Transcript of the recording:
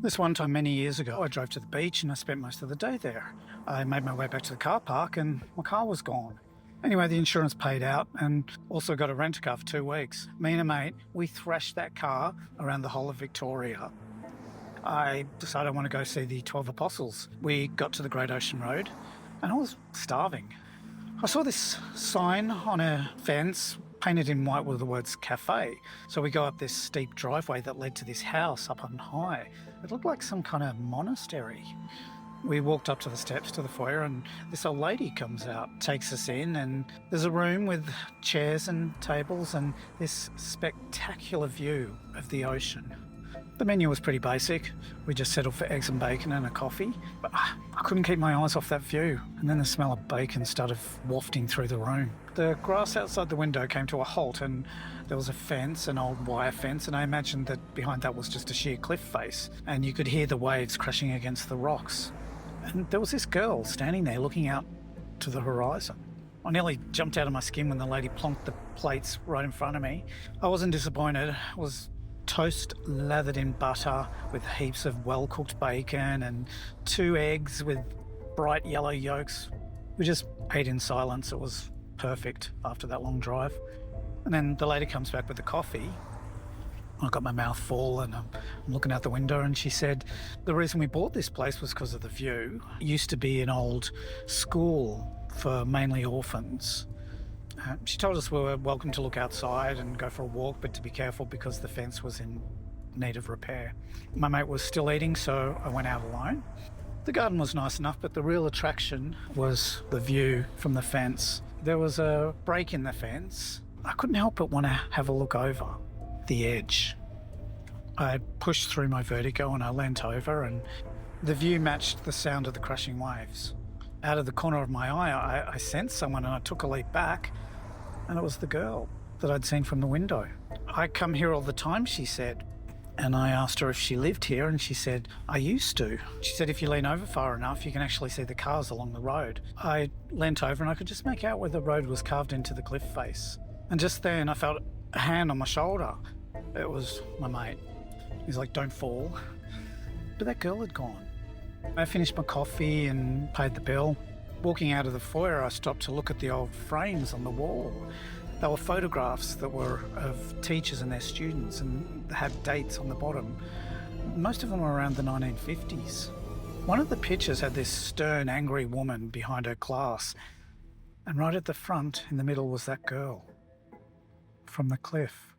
This one time many years ago, I drove to the beach and I spent most of the day there. I made my way back to the car park and my car was gone. Anyway, the insurance paid out and also got a rent-a-car for 2 weeks. Me and a mate, we thrashed that car around the whole of Victoria. I decided I want to go see the 12 Apostles. We got to the Great Ocean Road and I was starving. I saw this sign on a fence painted in white with the words café. So we go up this steep driveway that led to this house up on high. It looked like some kind of monastery. We walked up to the steps to the foyer and this old lady comes out, takes us in, and there's a room with chairs and tables and this spectacular view of the ocean. The menu was pretty basic. We just settled for eggs and bacon and a coffee. But I couldn't keep my eyes off that view. And then the smell of bacon started wafting through the room. The grass outside the window came to a halt and there was a fence, an old wire fence, and I imagined that behind that was just a sheer cliff face and you could hear the waves crashing against the rocks. And there was this girl standing there looking out to the horizon. I nearly jumped out of my skin when the lady plonked the plates right in front of me. I wasn't disappointed. It was toast lathered in butter with heaps of well-cooked bacon and 2 eggs with bright yellow yolks. We just ate in silence. It was perfect after that long drive. And then the lady comes back with the coffee. I got my mouth full and I'm looking out the window and she said, the reason we bought this place was because of the view. It used to be an old school for mainly orphans. She told us we were welcome to look outside and go for a walk, but to be careful because the fence was in need of repair. My mate was still eating, so I went out alone. The garden was nice enough, but the real attraction was the view from the fence. There was a break in the fence. I couldn't help but want to have a look over the edge. I pushed through my vertigo and I leant over and the view matched the sound of the crashing waves. Out of the corner of my eye, I sensed someone and I took a leap back, and it was the girl that I'd seen from the window. I come here all the time, she said. And I asked her if she lived here and she said, I used to. She said, if you lean over far enough, you can actually see the cars along the road. I leant over and I could just make out where the road was carved into the cliff face. And just then I felt a hand on my shoulder. It was my mate. He's like, don't fall. But that girl had gone. I finished my coffee and paid the bill. Walking out of the foyer, I stopped to look at the old frames on the wall. They were photographs that were of teachers and their students and they had dates on the bottom. Most of them were around the 1950s. One of the pictures had this stern, angry woman behind her class. And right at the front, in the middle, was that girl from the cliff.